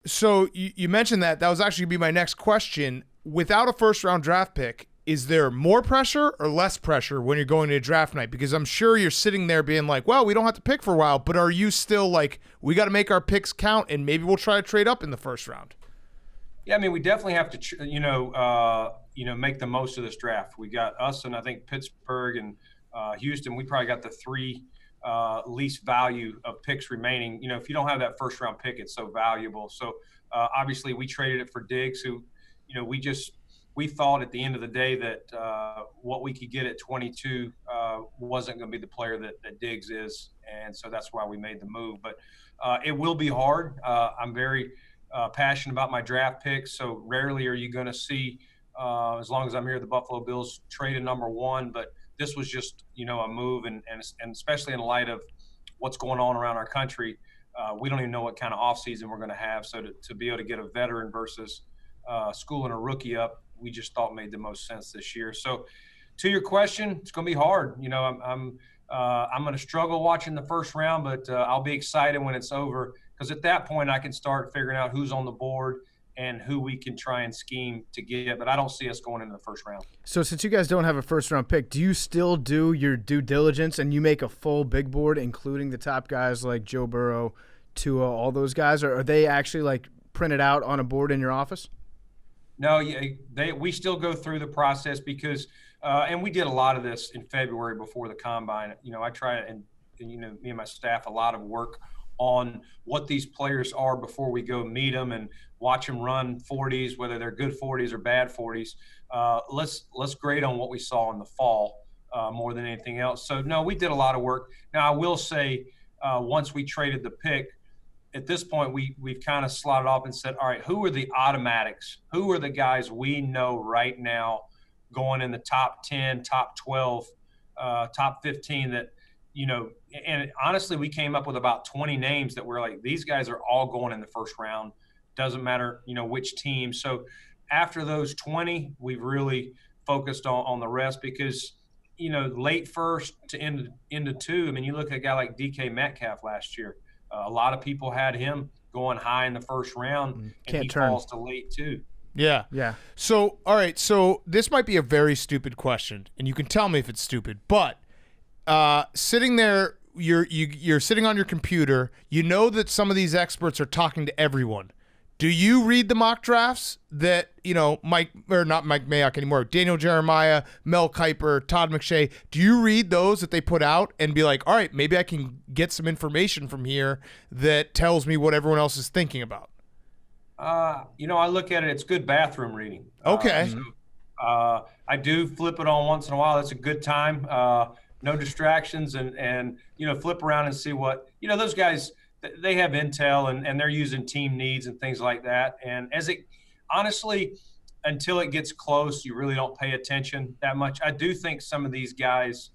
So you mentioned that. That was actually going to be my next question. Without a first-round draft pick, is there more pressure or less pressure when you're going to draft night? Because I'm sure you're sitting there being like, well, we don't have to pick for a while, but are you still like, we got to make our picks count and maybe we'll try to trade up in the first round? Yeah, I mean, we definitely have to, make the most of this draft. We got us and I think Pittsburgh and Houston. We probably got the three least value of picks remaining. If you don't have that first round pick, it's so valuable. So obviously we traded it for Diggs, who, we thought at the end of the day that what we could get at 22 wasn't going to be the player that Diggs is. And so that's why we made the move. But it will be hard. I'm very passionate about my draft picks. So rarely are you going to see, as long as I'm here, the Buffalo Bills trade a number one. But this was just, a move. And especially in light of what's going on around our country, we don't even know what kind of offseason we're going to have. So to be able to get a veteran versus schooling a rookie up, we just thought made the most sense this year. So to your question, it's going to be hard. I'm going to struggle watching the first round, but I'll be excited when it's over, because at that point I can start figuring out who's on the board and who we can try and scheme to get. But I don't see us going into the first round. So since you guys don't have a first-round pick, do you still do your due diligence and you make a full big board, including the top guys like Joe Burrow, Tua, all those guys? Or are they actually like printed out on a board in your office? No, we still go through the process because and we did a lot of this in February before the combine. I try and me and my staff a lot of work on what these players are before we go meet them and watch them run 40s, whether they're good 40s or bad 40s. Let's grade on what we saw in the fall more than anything else. So no, we did a lot of work. Now I will say, once we traded the pick, at this point, we've kind of slotted off and said, all right, who are the automatics? Who are the guys we know right now going in the top 10, top 12, top 15 that, and honestly, we came up with about 20 names that were like, these guys are all going in the first round. Doesn't matter, which team. So after those 20, we've really focused on the rest because, late first to into two, I mean, you look at a guy like DK Metcalf last year. A lot of people had him going high in the first round, and he falls to late too. Yeah. So, all right. So this might be a very stupid question, and you can tell me if it's stupid. But sitting there, you're sitting on your computer. You know that some of these experts are talking to everyone. Do you read the mock drafts that, not Mike Mayock anymore, Daniel Jeremiah, Mel Kiper, Todd McShay, do you read those that they put out and be like, all right, maybe I can get some information from here that tells me what everyone else is thinking about? I look at it, it's good bathroom reading. Okay. I do flip it on once in a while. That's a good time. No distractions and flip around and see what, those guys – they have intel and they're using team needs and things like that. And honestly, until it gets close, you really don't pay attention that much. I do think some of these guys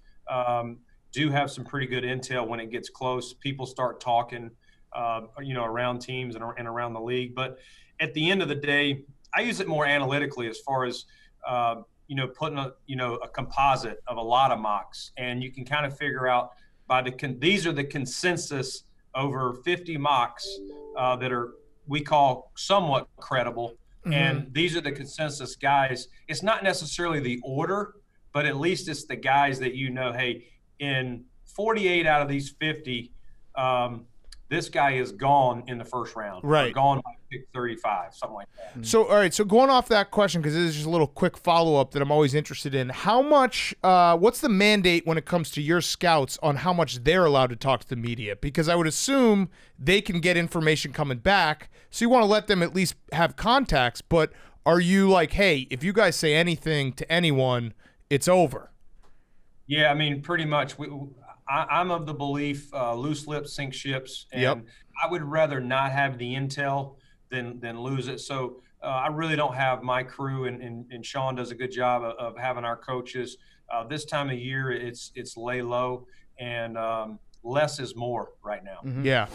do have some pretty good intel when it gets close. People start talking, around teams and around the league. But at the end of the day, I use it more analytically as far as, putting a composite of a lot of mocks. And you can kind of figure out these are the consensus over 50 mocks that we call somewhat credible. Mm-hmm. And these are the consensus guys. It's not necessarily the order, but at least it's the guys that hey, in 48 out of these 50, this guy is gone in the first round. Right. Or gone by pick 35, something like that. Mm-hmm. So, all right. So going off that question, because this is just a little quick follow-up that I'm always interested in. How much, what's the mandate when it comes to your scouts on how much they're allowed to talk to the media? Because I would assume they can get information coming back. So you want to let them at least have contacts. But are you like, hey, if you guys say anything to anyone, it's over? Yeah, I mean, pretty much. I'm of the belief loose lips sink ships, and yep. I would rather not have the intel than lose it. So I really don't have my crew, and Sean does a good job of having our coaches. This time of year, it's lay low, and less is more right now. Mm-hmm. Yeah.